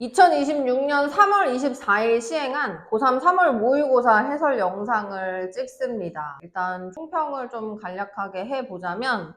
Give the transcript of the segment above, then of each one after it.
2026년 3월 24일 시행한 고3 3월 모의고사 해설 영상을 찍습니다. 일단 총평을 좀 간략하게 해보자면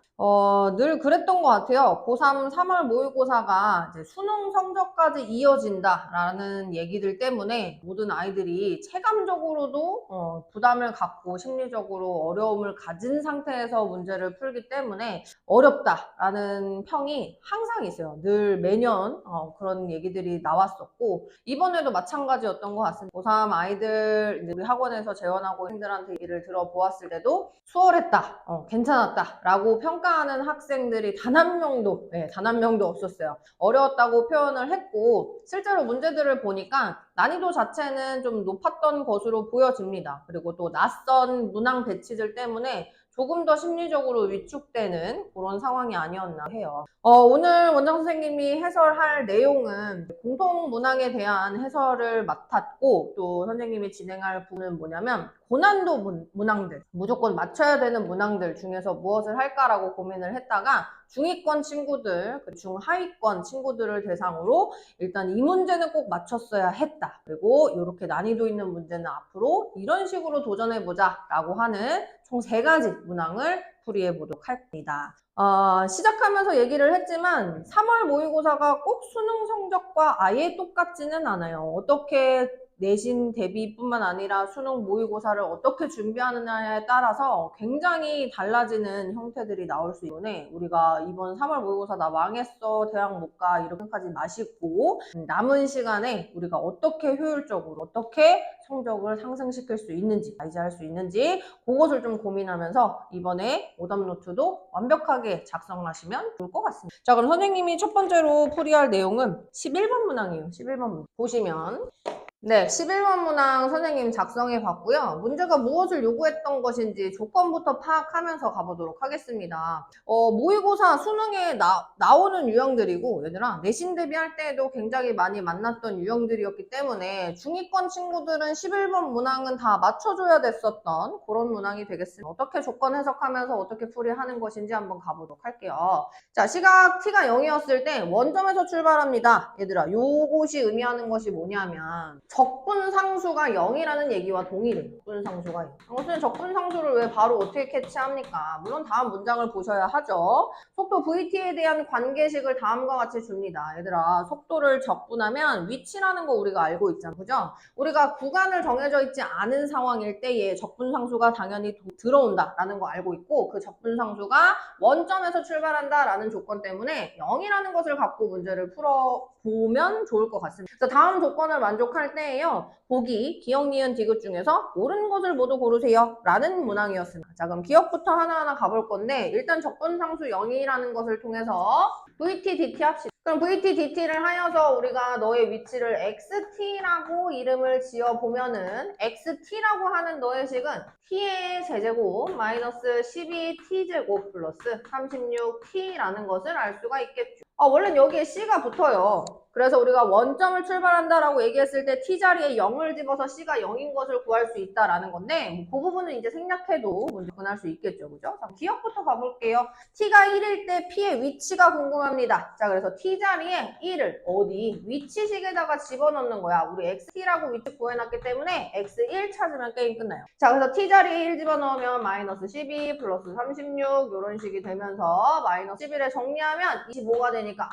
늘 그랬던 것 같아요. 고3 3월 모의고사가 이제 수능 성적까지 이어진다라는 얘기들 때문에 모든 아이들이 체감적으로도 부담을 갖고 심리적으로 어려움을 가진 상태에서 문제를 풀기 때문에 어렵다라는 평이 항상 있어요. 늘 매년 그런 얘기들이 나왔었고 이번에도 마찬가지였던 것 같습니다. 고3 아이들 이제 우리 학원에서 재원하고 학생들한테 얘기를 들어보았을 때도 수월했다, 괜찮았다 라고 평가하는 학생들이 단 한 명도 없었어요. 어려웠다고 표현을 했고 실제로 문제들을 보니까 난이도 자체는 좀 높았던 것으로 보여집니다. 그리고 또 낯선 문항 배치들 때문에 조금 더 심리적으로 위축되는 그런 상황이 아니었나 해요. 오늘 원장 선생님이 해설할 내용은 공통 문항에 대한 해설을 맡았고 또 선생님이 진행할 부분은 뭐냐면 고난도 문항들, 무조건 맞춰야 되는 문항들 중에서 무엇을 할까라고 고민을 했다가 중위권 친구들, 중하위권 친구들을 대상으로 일단 이 문제는 꼭 맞췄어야 했다. 그리고 이렇게 난이도 있는 문제는 앞으로 이런 식으로 도전해보자 라고 하는 총 3가지 문항을 풀이해 보도록 합니다. 시작하면서 얘기를 했지만 3월 모의고사가 꼭 수능 성적과 아예 똑같지는 않아요. 어떻게 내신 대비뿐만 아니라 수능 모의고사를 어떻게 준비하느냐에 따라서 굉장히 달라지는 형태들이 나올 수 있는데 우리가 이번 3월 모의고사 나 망했어 대학 못 가 이렇게까지 마시고 남은 시간에 우리가 어떻게 효율적으로 어떻게 성적을 상승시킬 수 있는지 발휘할 수 있는지 그것을 좀 고민하면서 이번에 오답노트도 완벽하게 작성하시면 좋을 것 같습니다. 자, 그럼 선생님이 첫 번째로 풀이할 내용은 11번 문항이에요. 11번 문항. 보시면 네, 11번 문항 선생님 작성해 봤고요. 문제가 무엇을 요구했던 것인지 조건부터 파악하면서 가보도록 하겠습니다. 모의고사 수능에 나오는 유형들이고 얘들아 내신 대비할 때에도 굉장히 많이 만났던 유형들이었기 때문에 중위권 친구들은 11번 문항은 다 맞춰줘야 됐었던 그런 문항이 되겠습니다. 어떻게 조건 해석하면서 어떻게 풀이하는 것인지 한번 가보도록 할게요. 자, 시각 t가 0이었을 때 원점에서 출발합니다. 얘들아 요것이 의미하는 것이 뭐냐면 적분상수가 0이라는 얘기와 동일해요. 적분상수가 0. 선생님 적분상수를 왜 바로 어떻게 캐치합니까? 물론 다음 문장을 보셔야 하죠. 속도 VT에 대한 관계식을 다음과 같이 줍니다. 얘들아 속도를 적분하면 위치라는 거 우리가 알고 있잖아. 그죠? 우리가 구간을 정해져 있지 않은 상황일 때에 적분상수가 당연히 들어온다라는 거 알고 있고 그 적분상수가 원점에서 출발한다라는 조건 때문에 0이라는 것을 갖고 문제를 풀어보면 좋을 것 같습니다. 그래서 다음 조건을 만족할 때에요. 보기, 기억, 니은, 디귿 중에서 옳은 것을 모두 고르세요. 라는 문항이었습니다. 자, 그럼 기억부터 하나하나 가볼 건데 일단 적분상수 0이라는 것을 통해서 VT, DT 합시다. 그럼 VT, DT를 하여서 우리가 너의 위치를 XT라고 이름을 지어보면은 XT라고 하는 너의 식은 T의 세제곱 마이너스 12T제곱 플러스 36T라는 것을 알 수가 있겠죠. 원래 여기에 C가 붙어요. 그래서 우리가 원점을 출발한다라고 얘기했을 때 T자리에 0을 집어서 C가 0인 것을 구할 수 있다라는 건데 그 부분은 이제 생략해도 문제 구할 수 있겠죠. 그죠? 자, 기억부터 가볼게요. T가 1일 때 P의 위치가 궁금합니다. 자, 그래서 T자리에 1을 어디? 위치식에다가 집어넣는 거야. 우리 XT라고 위치 구해놨기 때문에 X1 찾으면 게임 끝나요. 자, 그래서 T자리에 1 집어넣으면 마이너스 12 플러스 36 이런 식이 되면서 마이너스 11에 정리하면 25가 되니까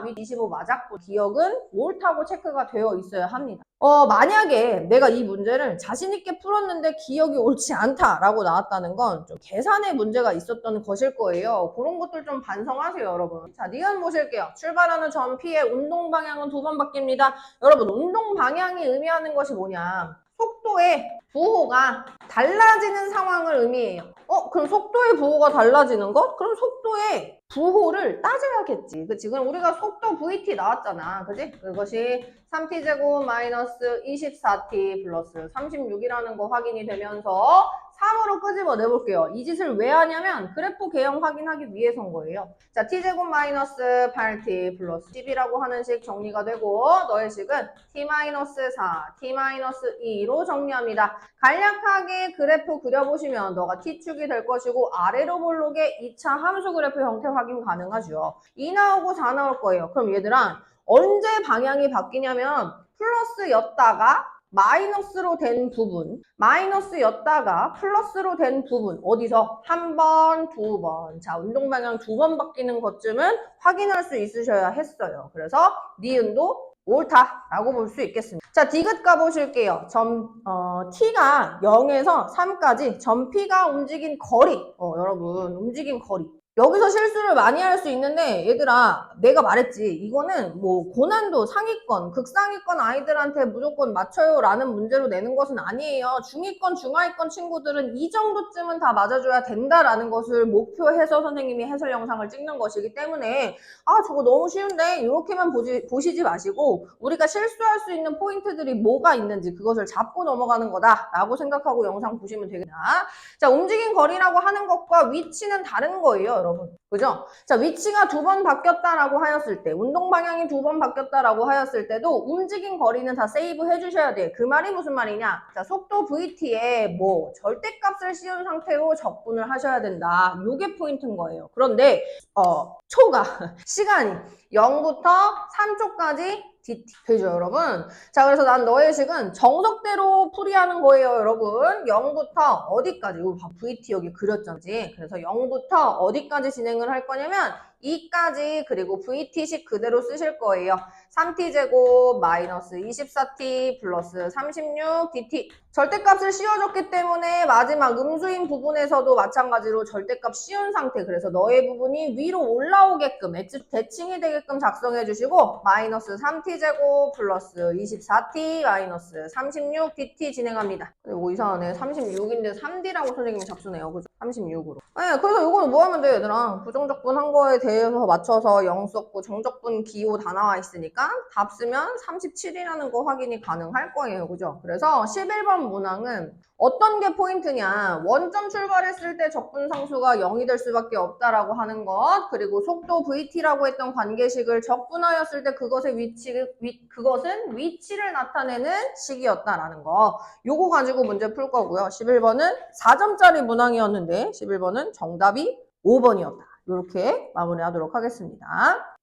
위치 25 맞았고 기억은 옳다고 체크가 되어 있어야 합니다. 만약에 내가 이 문제를 자신있게 풀었는데 기억이 옳지 않다라고 나왔다는 건 좀 계산에 문제가 있었던 것일 거예요. 그런 것들 좀 반성하세요, 여러분. 자, 니은 보실게요. 출발하는 점 P의 운동 방향은 2번 바뀝니다. 여러분, 운동 방향이 의미하는 것이 뭐냐? 속도의 부호가 달라지는 상황을 의미해요. 그럼 속도의 부호가 달라지는 것? 그럼 속도의 부호를 따져야겠지. 그치? 그럼 우리가 속도 VT 나왔잖아. 그지? 그것이 3t제곱 마이너스 24t 플러스 36이라는 거 확인이 되면서 3으로 끄집어 내볼게요. 이 짓을 왜 하냐면 그래프 개형 확인하기 위해서인 거예요. 자, t제곱 마이너스 8t 플러스 10이라고 하는 식 정리가 되고 너의 식은 t 마이너스 4, t 마이너스 2로 정리합니다. 간략하게 그래프 그려보시면 너가 t축이 될 것이고 아래로 볼록의 2차 함수 그래프 형태 확인 가능하죠. 2 나오고 4 나올 거예요. 그럼 얘들아 언제 방향이 바뀌냐면 플러스였다가 마이너스로 된 부분, 마이너스였다가 플러스로 된 부분, 어디서? 한 번, 두 번. 자, 운동 방향 두 번 바뀌는 것쯤은 확인할 수 있으셔야 했어요. 그래서 니은도 옳다라고 볼 수 있겠습니다. 자, 디귿 가보실게요. t가 0에서 3까지 점 P가 움직인 거리. 여러분, 움직인 거리. 여기서 실수를 많이 할 수 있는데 얘들아 내가 말했지 이거는 뭐 고난도 상위권 극상위권 아이들한테 무조건 맞춰요 라는 문제로 내는 것은 아니에요. 중위권 중하위권 친구들은 이 정도쯤은 다 맞아줘야 된다라는 것을 목표해서 선생님이 해설 영상을 찍는 것이기 때문에 아 저거 너무 쉬운데 이렇게만 보시지 마시고 우리가 실수할 수 있는 포인트들이 뭐가 있는지 그것을 잡고 넘어가는 거다 라고 생각하고 영상 보시면 되겠다. 자, 움직인 거리라고 하는 것과 위치는 다른 거예요 여러분. 그죠? 자, 위치가 두 번 바뀌었다라고 하였을 때, 운동 방향이 두 번 바뀌었다라고 하였을 때도 움직인 거리는 다 세이브 해주셔야 돼. 그 말이 무슨 말이냐? 자, 속도 VT에 뭐 절대값을 씌운 상태로 적분을 하셔야 된다. 요게 포인트인 거예요. 그런데 초가 시간이 0부터 3초까지 DT 되죠 여러분. 자, 그래서 난 너의 식은 정석대로 풀이하는 거예요 여러분. 0부터 어디까지? VT 여기 그렸잖아. 그래서 0부터 어디까지 진행을 할 거냐면 2까지 그리고 VT식 그대로 쓰실 거예요. 3t제곱 마이너스 24t 플러스 36dt. 절대값을 씌워줬기 때문에 마지막 음수인 부분에서도 마찬가지로 절대값 씌운 상태. 그래서 너의 부분이 위로 올라오게끔 대칭이 되게끔 작성해 주시고 마이너스 3t제곱 플러스 24t 마이너스 36dt 진행합니다. 이거 이상하네. 36인데 3d라고 선생님이 잡수네요. 그죠? 36으로. 네, 그래서 이거는 뭐 하면 돼요 얘들아? 부정적분 한 거에 대해서 맞춰서 0 썼고 정적분 기호 다 나와 있으니까 답 쓰면 37이라는 거 확인이 가능할 거예요. 그죠? 그래서 11번 문항은 어떤 게 포인트냐? 원점 출발했을 때 적분 상수가 0이 될 수밖에 없다라고 하는 것, 그리고 속도 VT라고 했던 관계식을 적분하였을 때 그것은 위치를 나타내는 식이었다라는 거. 요거 가지고 문제 풀 거고요. 11번은 4점짜리 문항이었는데 11번은 정답이 5번이었다. 이렇게 마무리하도록 하겠습니다.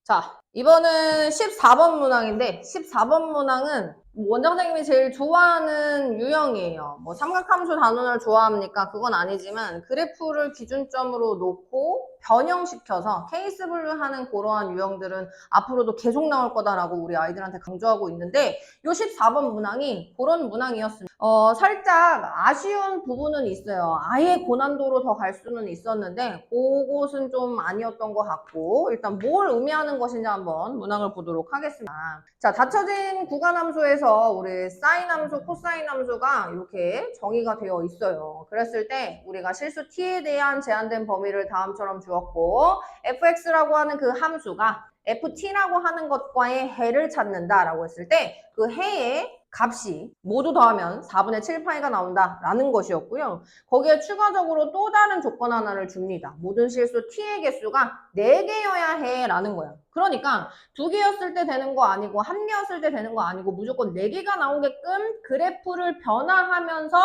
자, 이번은 14번 문항인데 14번 문항은 원장 선생님이 제일 좋아하는 유형이에요. 뭐 삼각함수 단원을 좋아합니까? 그건 아니지만 그래프를 기준점으로 놓고 변형시켜서 케이스 분류하는 그러한 유형들은 앞으로도 계속 나올 거다라고 우리 아이들한테 강조하고 있는데 요 14번 문항이 그런 문항이었습니다. 살짝 아쉬운 부분은 있어요. 아예 고난도로 더 갈 수는 있었는데 그곳은 좀 아니었던 것 같고 일단 뭘 의미하는 것인지 한번 문항을 보도록 하겠습니다. 자, 닫혀진 구간함수에서 우리 사인 함수, 코사인 함수가 이렇게 정의가 되어 있어요. 그랬을 때 우리가 실수 t에 대한 제한된 범위를 다음처럼 주었고 fx라고 하는 그 함수가 ft라고 하는 것과의 해를 찾는다라고 했을 때 그 해의 값이 모두 더하면 4분의 7파이가 나온다라는 것이었고요. 거기에 추가적으로 또 다른 조건 하나를 줍니다. 모든 실수 t의 개수가 4개여야 해라는 거야. 그러니까 2개였을 때 되는 거 아니고 1개였을 때 되는 거 아니고 무조건 4개가 나오게끔 그래프를 변화하면서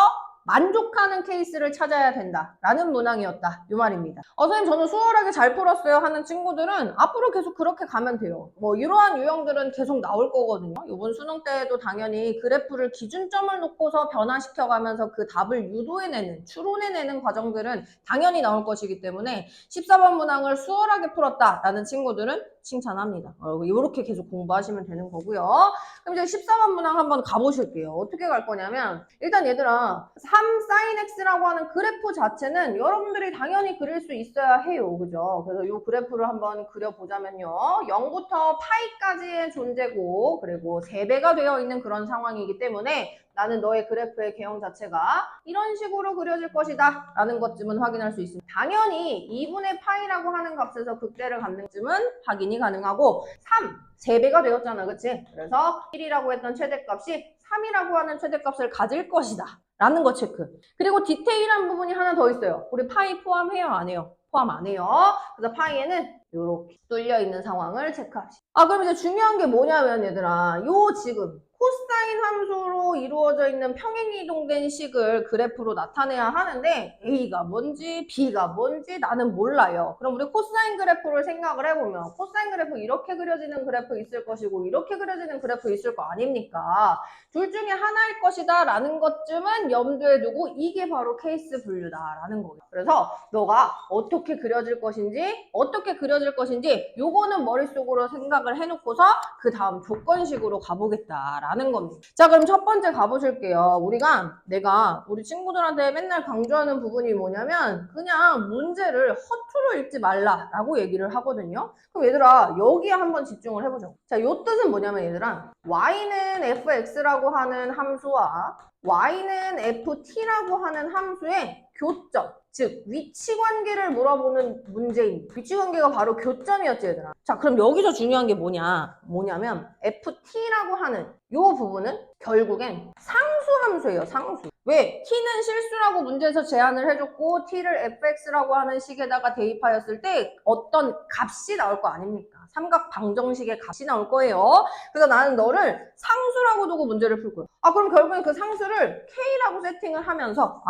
만족하는 케이스를 찾아야 된다라는 문항이었다. 이 말입니다. 선생님 저는 수월하게 잘 풀었어요 하는 친구들은 앞으로 계속 그렇게 가면 돼요. 뭐 이러한 유형들은 계속 나올 거거든요. 이번 수능 때에도 당연히 그래프를 기준점을 놓고서 변화시켜가면서 그 답을 유도해내는, 추론해내는 과정들은 당연히 나올 것이기 때문에 14번 문항을 수월하게 풀었다라는 친구들은 칭찬합니다. 이렇게 계속 공부하시면 되는 거고요. 그럼 이제 14번 문항 한번 가보실게요. 어떻게 갈 거냐면 일단 얘들아 3sin x라고 하는 그래프 자체는 여러분들이 당연히 그릴 수 있어야 해요. 그죠? 그래서 이 그래프를 한번 그려보자면요. 0부터 파이까지의 존재고 그리고 3배가 되어 있는 그런 상황이기 때문에 나는 너의 그래프의 개형 자체가 이런 식으로 그려질 것이다 라는 것쯤은 확인할 수 있습니다. 당연히 2분의 파이라고 하는 값에서 극대를 갖는 쯤은 확인이 가능하고 3배가 되었잖아. 그치? 그래서 1이라고 했던 최대값이 3이라고 하는 최대값을 가질 것이다 라는 거 체크. 그리고 디테일한 부분이 하나 더 있어요. 우리 파이 포함해요? 안 해요? 포함 안 해요. 그래서 파이에는 이렇게 뚫려 있는 상황을 체크합시다. 그럼 이제 중요한 게 뭐냐면 얘들아 요 지금 코사인 함수로 이루어져 있는 평행이동된 식을 그래프로 나타내야 하는데 A가 뭔지 B가 뭔지 나는 몰라요. 그럼 우리 코사인 그래프를 생각을 해보면 코사인 그래프 이렇게 그려지는 그래프 있을 것이고 이렇게 그려지는 그래프 있을 거 아닙니까? 둘 중에 하나일 것이다 라는 것쯤은 염두에 두고 이게 바로 케이스 분류다 라는 거예요. 그래서 너가 어떻게 그려질 것인지 요거는 머릿속으로 생각을 해놓고서 그 다음 조건식으로 가보겠다라는 겁니다. 자, 그럼 첫 번째 가보실게요. 내가 우리 친구들한테 맨날 강조하는 부분이 뭐냐면 그냥 문제를 허투루 읽지 말라라고 얘기를 하거든요. 그럼 얘들아 여기에 한번 집중을 해보죠. 자, 요 뜻은 뭐냐면 얘들아 y는 fx라고 하는 함수와 y는 ft라고 하는 함수의 교점, 즉 위치관계를 물어보는 문제입니다. 위치관계가 바로 교점이었지 얘들아. 자, 그럼 여기서 중요한 게 뭐냐면 ft라고 하는 이 부분은 결국엔 상수함수예요. 상수. 왜? t는 실수라고 문제에서 제안을 해줬고 t를 fx라고 하는 식에다가 대입하였을 때 어떤 값이 나올 거 아닙니까? 삼각 방정식의 값이 나올 거예요. 그래서 나는 너를 상수라고 두고 문제를 풀 거야. 그럼 결국엔 그 상수를 k라고 세팅을 하면서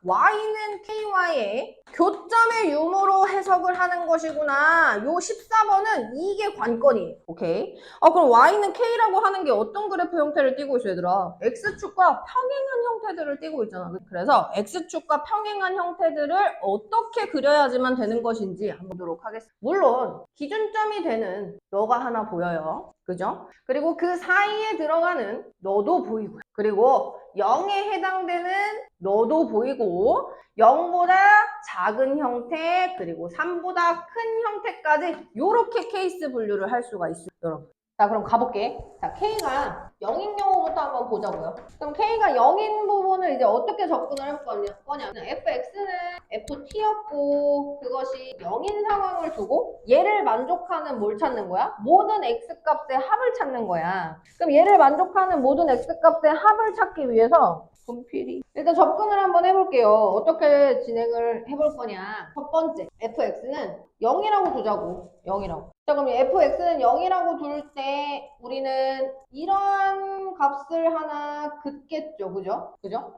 y는 ky의 교점의 유무로 해석을 하는 것이구나. 요 14번은 이게 관건이에요. 오케이? 그럼 y는 k라고 하는 게 어떤 그래프 형태를 띠고 있어 얘들아? x축과 평행한 형태들을 띠고 있잖아. 그래서 x축과 평행한 형태들을 어떻게 그려야지만 되는 것인지 한번 보도록 하겠습니다. 물론 기준점이 되는 너가 하나 보여요. 그죠? 그리고 그 사이에 들어가는 너도 보이고요. 그리고 0에 해당되는 너도 보이고 0보다 작은 형태 그리고 3보다 큰 형태까지 이렇게 케이스 분류를 할 수가 있어요. 여러분. 자, 그럼 가볼게. 자, K가 0인 경우부터 한번 보자고요. 그럼 K가 0인 부분을 이제 어떻게 접근을 해볼 거냐면 fx는 ft였고 그것이 0인 상황을 두고 얘를 만족하는 뭘 찾는 거야? 모든 x값의 합을 찾는 거야. 그럼 얘를 만족하는 모든 x값의 합을 찾기 위해서 분필이 일단 접근을 한번 해볼게요. 어떻게 진행을 해볼 거냐. 첫 번째, fx는 0이라고 두자고. 0이라고. 자, 그럼 fx는 0이라고 둘 때 우리는 이러한 값을 하나 긋겠죠. 그죠?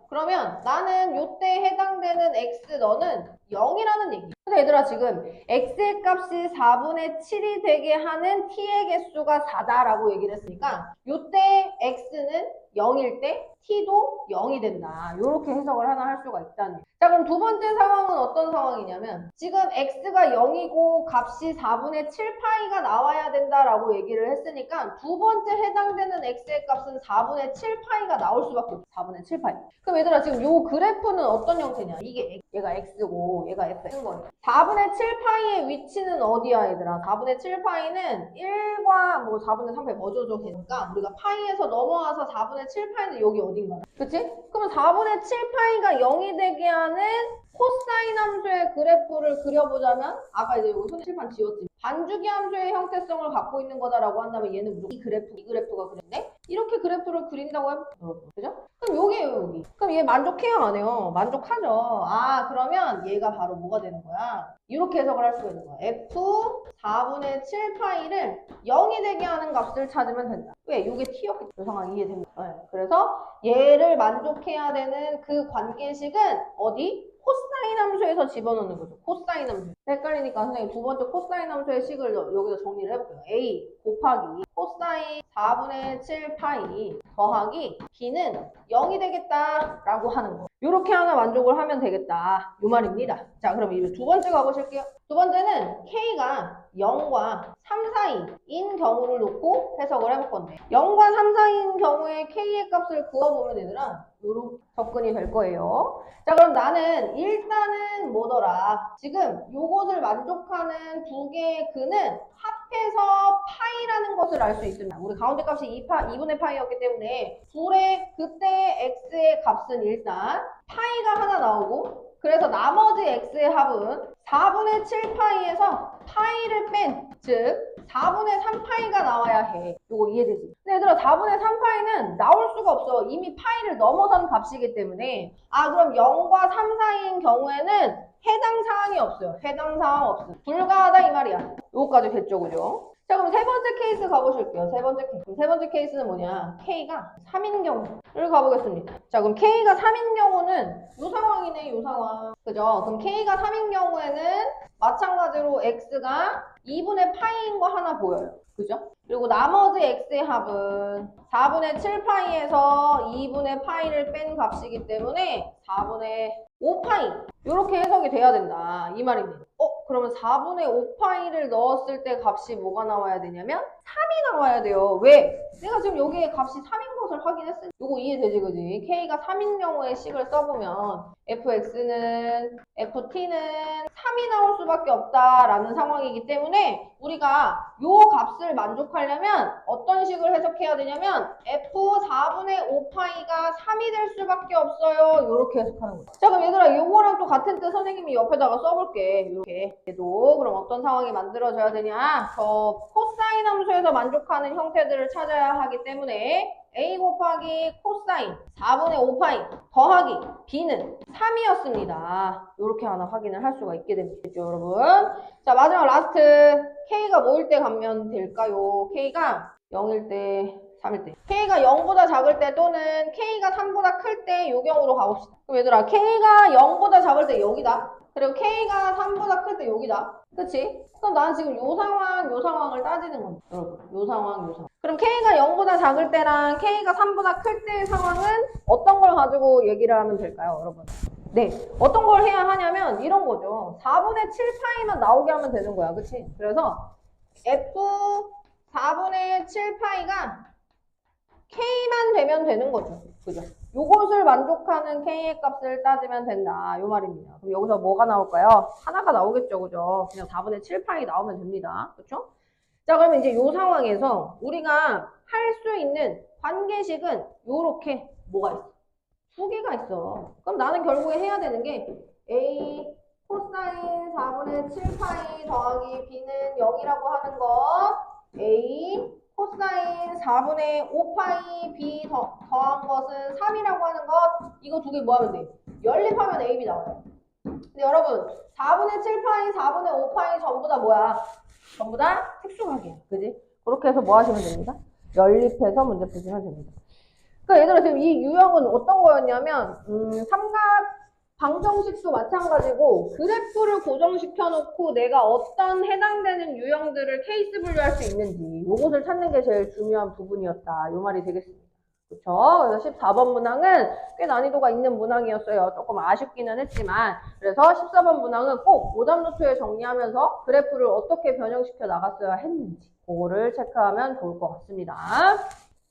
그러면 나는 요때 해당되는 x 너는 0이라는 얘기. 그래서 얘들아 지금 x의 값이 4분의 7이 되게 하는 t의 개수가 4다라고 얘기를 했으니까 요때 x는 0일 때 t도 0이 된다. 이렇게 해석을 하나 할 수가 있다는. 자, 그럼 두 번째 상황은 어떤 상황이냐면 지금 x가 0이고 값이 4분의 7파이가 나와야 된다라고 얘기를 했으니까 두 번째 해당되는 x의 값은 4분의 7파이가 나올 수밖에 없어. 4분의 7파이. 그럼 얘들아 지금 요 그래프는 어떤 형태냐? 이게 얘가 x고 얘가 f인 거예요. 4분의 7파이의 위치는 어디야 얘들아? 4분의 7파이는 1과 뭐 4분의 3파이 뭐죠? 되니까 우리가 파이에서 넘어와서 4분의 7파이는 여기 어딘가. 그치? 그러면 4분의 7파이가 0이 되게 하는 코사인 함수의 그래프를 그려보자면 아까 이제 여기 손에 칠판 지웠지. 반주기 함수의 형태성을 갖고 있는 거다라고 한다면 얘는 무조건 이 그래프가 그랬네? 이렇게 그래프를 그린다고 해볼게요, 여러분. 그죠? 그럼 요게요, 여기. 그럼 얘 만족해요, 안 해요? 만족하죠. 그러면 얘가 바로 뭐가 되는 거야? 이렇게 해석을 할 수가 있는 거야. f 4분의 7파이를 0이 되게 하는 값을 찾으면 된다. 왜? 요게 t였기 때문에 상황 이해됩니다. 네. 그래서 얘를 만족해야 되는 그 관계식은 어디? 코사인 함수에서 집어넣는 거죠. 코사인 함수. 헷갈리니까 선생님 두 번째 코사인 함수의 식을 여기서 정리를 해볼게요. A 곱하기 코사인 4분의 7파이 더하기 B는 0이 되겠다라고 하는 거. 이렇게 하나 만족을 하면 되겠다. 이 말입니다. 자, 그럼 이제 두 번째 가보실게요. 두 번째는 K가 0과 3 사이인 경우를 놓고 해석을 해볼 건데 0과 3 사이인 경우에 K의 값을 구해보면 얘들아 요렇게 접근이 될 거예요. 자, 그럼 나는 일단은 뭐더라? 지금 요것을 만족하는 두 개의 근은 합해서 파이라는 것을 알 수 있습니다. 우리 가운데 값이 2분의 파이였기 때문에 둘의 그때 x의 값은 일단 파이가 하나 나오고 그래서 나머지 x의 합은 4분의 7파이에서 파이를 뺀, 즉 4분의 3파이가 나와야 해. 이거 이해되지? 근데 얘들아 4분의 3파이는 나올 수가 없어. 이미 파이를 넘어선 값이기 때문에 그럼 0과 3 사이인 경우에는 해당 사항이 없어요. 해당 사항 없어. 불가하다 이 말이야. 요거까지 됐죠, 그죠? 자, 그럼 세 번째 케이스 가보실게요. 세 번째 케이스. 그럼 세 번째 케이스는 뭐냐? K가 3인 경우를 가보겠습니다. 자, 그럼 K가 3인 경우는 요 상황이네, 요 상황. 그죠? 그럼 K가 3인 경우에는 마찬가지로 X가 2분의 파이인 거 하나 보여요. 그죠? 그리고 나머지 X의 합은 4분의 7파이에서 2분의 파이를 뺀 값이기 때문에 4분의 5파이. 이렇게 해석이 돼야 된다. 이 말입니다. 그러면 4분의 5파이를 넣었을 때 값이 뭐가 나와야 되냐면 3이 나와야 돼요. 왜? 내가 지금 여기에 값이 3인 것을 확인했으니 이거 이해되지, 그지? K가 3인 경우에 식을 써보면 fx는 ft는 3이 나올 수밖에 없다라는 상황이기 때문에 우리가 요 값을 만족하려면 어떤 식을 해석해야 되냐면 f4분의 5파이가 3이 될 수밖에 없어요. 이렇게 해석하는 거죠. 자, 그럼 얘들아 요거랑 또 같은 뜻 선생님이 옆에다가 써볼게. 이렇게 얘도 그럼 어떤 상황이 만들어져야 되냐? 저 코사인 함수에서 만족하는 형태들을 찾아야 하기 때문에 a 곱하기 코사인 4분의 5파이 더하기 b는 3이었습니다. 이렇게 하나 확인을 할 수가 있게 됩니다. 여러분. 자, 마지막 라스트 K가 뭐일 때 가면 될까요? K가 0일 때, 3일 때. K가 0보다 작을 때 또는 K가 3보다 클 때 요 경우로 가봅시다. 그럼 얘들아, K가 0보다 작을 때 여기다. 그리고 K가 3보다 클 때 여기다. 그치? 그럼 나는 지금 요 상황을 따지는 건데. 여러분, 요 상황. 그럼 K가 0보다 작을 때랑 K가 3보다 클 때의 상황은 어떤 걸 가지고 얘기를 하면 될까요, 여러분? 네, 어떤 걸 해야 하냐면 이런 거죠. 4분의 7파이만 나오게 하면 되는 거야. 그치? 그래서 F 4분의 7파이가 K만 되면 되는 거죠. 그죠? 요것을 만족하는 K의 값을 따지면 된다. 요 말입니다. 그럼 여기서 뭐가 나올까요? 하나가 나오겠죠. 그죠? 그냥 4분의 7파이 나오면 됩니다. 그렇죠? 자, 그러면 이제 요 상황에서 우리가 할 수 있는 관계식은 요렇게 뭐가 있어? 두 개가 있어. 그럼 나는 결국에 해야 되는 게 A 코사인 4분의 7파이 더하기 B는 0이라고 하는 거 A 코사인 4분의 5파이 B 더한 것은 3이라고 하는 것 이거 두 개 뭐 하면 돼? 연립하면 AB 나와요. 근데 여러분 4분의 7파이 4분의 5파이 전부 다 뭐야? 전부 다 특수각이야. 그지? 그렇게 해서 뭐 하시면 됩니다? 연립해서 문제 푸시면 됩니다. 그러니까 얘들아 지금 이 유형은 어떤 거였냐면 삼각 방정식도 마찬가지고 그래프를 고정시켜 놓고 내가 어떤 해당되는 유형들을 케이스 분류할 수 있는지 요것을 찾는 게 제일 중요한 부분이었다. 요 말이 되겠습니다. 그렇죠? 그래서 14번 문항은 꽤 난이도가 있는 문항이었어요. 조금 아쉽기는 했지만 그래서 14번 문항은 꼭 오답 노트에 정리하면서 그래프를 어떻게 변형시켜 나갔어야 했는지 그거를 체크하면 좋을 것 같습니다.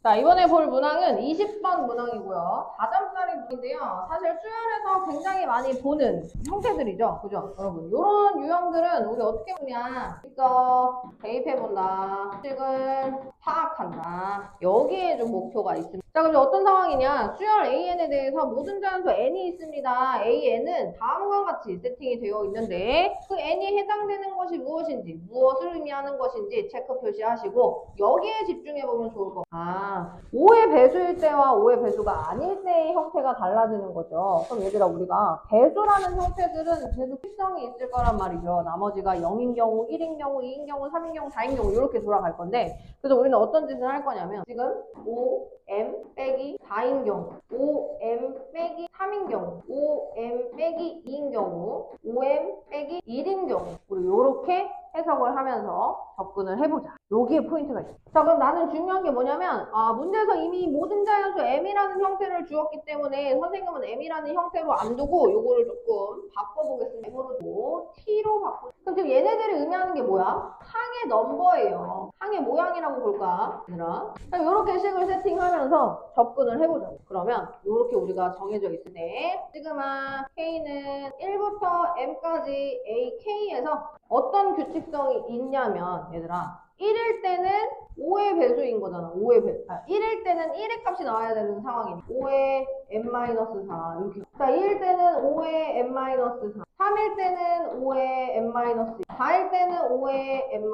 자, 이번에 볼 문항은 20번 문항이고요. 4점짜리 문인데요. 사실 수열에서 굉장히 많이 보는 형태들이죠. 그죠? 여러분. 이런 유형들은 우리 어떻게 보냐. 직접 대입해본다. 식을 파악한다. 여기에 좀 목표가 있습니다. 자, 그럼 어떤 상황이냐. 수열 AN에 대해서 모든 자연수 N이 있습니다. AN은 다음과 같이 세팅이 되어 있는데 그 N이 해당되는 것이 무엇인지, 무엇을 의미하는 것인지 체크 표시하시고 여기에 집중해보면 좋을 것 같아요. 5의 배수일 때와 5의 배수가 아닐 때의 형태가 달라지는 거죠. 그럼 얘들아 우리가 배수라는 형태들은 계속 특성이 있을 거란 말이죠. 나머지가 0인 경우, 1인 경우, 2인 경우, 3인 경우, 4인 경우 이렇게 돌아갈 건데 그래서 우리는 어떤 짓을 할 거냐면 지금 5m 빼기 4인 경우, 5m 빼기 3인 경우, 5m 빼기 2인 경우, 5m 빼기 1인 경우 우리 이렇게 해석을 하면서 접근을 해보자. 여기에 포인트가 있어. 자, 그럼 나는 중요한 게 뭐냐면 문제에서 이미 모든 자연수 M이라는 형태를 주었기 때문에 선생님은 M이라는 형태로 안 두고 요거를 조금 바꿔보겠습니다. M으로 두고 T로 바꿔. 그럼 지금 얘네들이 의미하는 게 뭐야? 항의 넘버예요. 항의 모양이라고 볼까? 얘들아. 이렇게 식을 세팅하면서 접근을 해보자. 그러면 이렇게 우리가 정해져 있을 때 시그마 K는 1부터 M까지 AK에서 어떤 규칙성이 있냐면 얘들아 1일 때는 5의 배수인 거잖아. 1일 때는 1의 값이 나와야 되는 상황이니 5의 n-4 이렇게. 자, 2일 때는 5의 n-4 3일 때는 5의 n-2, 4일 때는 5의 n-,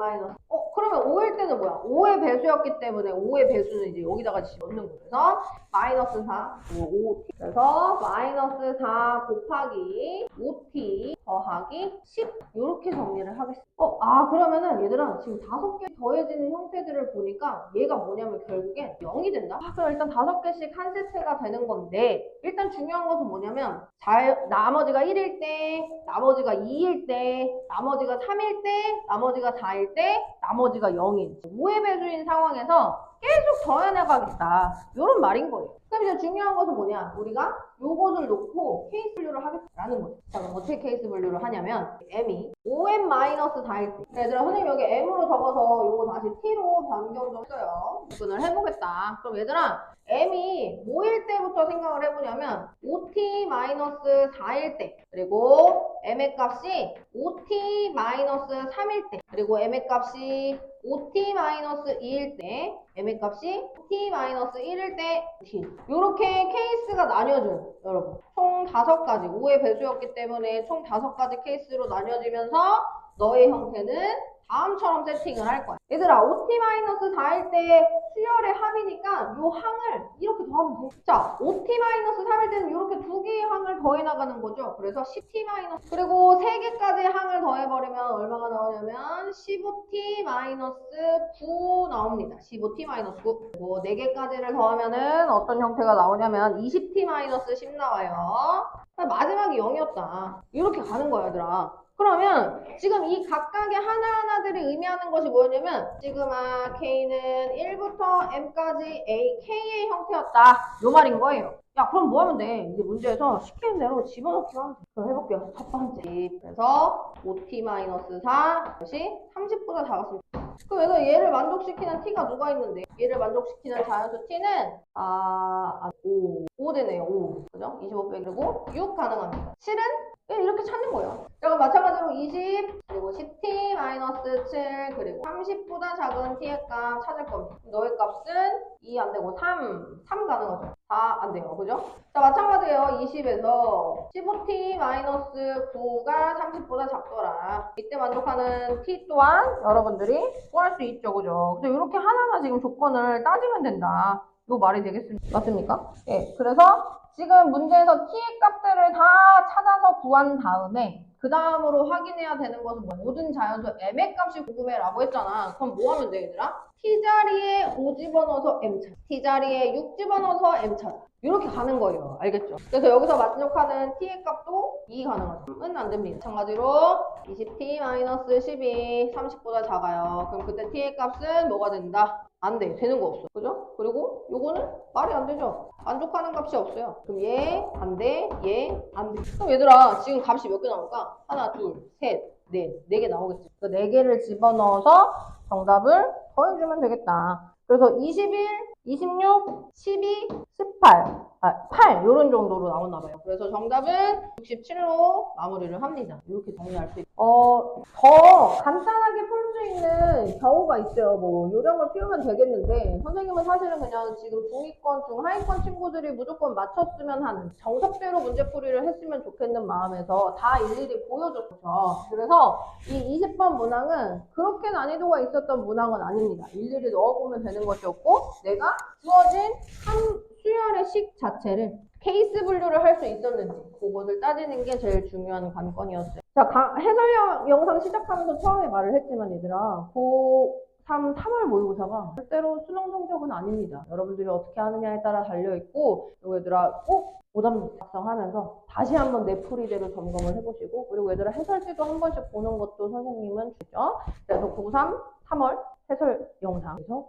그러면 5일 때는 뭐야? 5의 배수였기 때문에 5의 배수는 이제 여기다가 집어넣는 거예요. 그래서 마이너스 4, 5t. 그래서 마이너스 4 곱하기 5t 더하기 10 이렇게 정리를 하겠습니다. 그러면은 얘들아 지금 5개 더해지는 형태들을 보니까 얘가 뭐냐면 결국엔 0이 된다? 그럼 일단 5개씩 한 세트가 되는 건데 일단 중요한 것은 뭐냐면 나머지가 1일 때, 나머지가 2일 때, 나머지가 3일 때, 나머지가 4일 때, 나머지가 0인 5의 배수인 상황에서 계속 더해나가겠다. 이런 말인 거예요. 그럼 이제 중요한 것은 뭐냐? 우리가 요것을 놓고 케이스 분류를 하겠다라는 거죠. 자, 그럼 어떻게 케이스 분류를 하냐면 m이 5n-4일 때 얘들아 선생님 여기 m으로 적어서 요거 다시 t로 변경 좀 했어요. 접근을 해보겠다. 그럼 얘들아 m이 뭐일 때부터 생각을 해보냐면 5t-4일 때 그리고 m의 값이 5t-3일 때 그리고 m의 값이 5t-2일 때 m의 값이 t-1일 때 t 이렇게 케이스가 나뉘어져요 여러분. 총 5가지 5의 배수였기 때문에 총 5가지 케이스로 나뉘어지면서 너의 형태는 다음처럼 세팅을 할 거야. 얘들아 5t-4일 때 수열의 합이니까 요 항을 이렇게 더하면 돼. 자 5t-3일 때는 이렇게 2개의 항을 더해 나가는 거죠. 그래서 10t- 그리고 3개까지 항을 더해버리면 얼마가 나오냐면 15t-9 나옵니다. 15t-9 그리고 4개까지를 더하면은 어떤 형태가 나오냐면 20t-10 나와요. 마지막이 0이었다. 이렇게 가는 거야 얘들아. 그러면 지금 이 각각의 하나하나들이 의미하는 것이 뭐였냐면 시그마 K는 1부터 M까지 AK의 형태였다. 요 말인 거예요. 야 그럼 뭐 하면 돼? 이제 문제에서 시키는 대로 집어넣기만 하면 돼. 그럼 해볼게요. 첫 번째 그래서 5t-4 것이 30보다 작았습니다. 그래서 얘를 만족시키는 t가 누가 있는데 얘를 만족시키는 자연수 t는 5 되네요. 5 그죠? 25 빼고 6 가능합니다. 7은 이렇게 찾는 거예요. 그럼 마찬가지로 20 그리고 10t-7 그리고 30보다 작은 t의 값 찾을 겁니다. 너의 값은 2 안되고 3 가능하죠. 4 안돼요. 그죠? 자 마찬가지예요. 20에서 15t-9가 30보다 작더라. 이때 만족하는 t 또한 여러분들이 구할 수 있죠. 그죠? 근데 이렇게 하나하나 지금 조건을 따지면 된다. 이거 말이 되겠습니까? 맞습니까? 예. 그래서 지금 문제에서 t의 값들을 다 찾아서 구한 다음에 그 다음으로 확인해야 되는 것은 모든 자연수 m의 값이 궁금해 라고 했잖아. 그럼 뭐 하면 돼 얘들아? t자리에 5 집어넣어서 m 찾아. t자리에 6 집어넣어서 m 찾아. 이렇게 가는 거예요. 알겠죠? 그래서 여기서 만족하는 t의 값도 2 가능하죠. 은 안 됩니다. 마찬가지로 20t-12 30보다 작아요. 그럼 그때 t의 값은 뭐가 된다? 안 돼. 되는 거 없어. 그죠? 그리고 요거는 말이 안 되죠. 만족하는 값이 없어요. 그럼 얘 안 돼, 얘 안 돼. 그럼 얘들아 지금 값이 몇 개 나올까? 하나, 둘, 셋, 넷. 4개 나오겠죠. 그 4개를 집어넣어서 정답을 더해주면 되겠다. 그래서 21, 26, 12, 18, 8 이런 정도로 나오나 봐요. 그래서 정답은 67로 마무리를 합니다. 이렇게 정리할 수 있어요. 더 간단하게 풀 수 있는 경우가 있어요. 뭐 요령을 피우면 되겠는데 선생님은 사실은 그냥 지금 중위권, 중하위권 친구들이 무조건 맞췄으면 하는 정석대로 문제풀이를 했으면 좋겠는 마음에서 다 일일이 보여줬죠. 그래서 이 20번 문항은 그렇게 난이도가 있었던 문항은 아닙니다. 일일이 넣어보면 되는 것이었고 내가 주어진 수열의 식 자체를 케이스 분류를 할 수 있었는지 그것을 따지는 게 제일 중요한 관건이었어요. 자, 해설 영상 시작하면서 처음에 말을 했지만 얘들아 고3 3월 모의고사가 절대로 수능 성적은 아닙니다. 여러분들이 어떻게 하느냐에 따라 달려있고 얘들아 꼭 오답 작성하면서 다시 한번 내 풀이대로 점검을 해보시고 그리고 얘들아 해설지도 한 번씩 보는 것도 선생님은 주죠. 그래서 고3 3월 해설 영상에서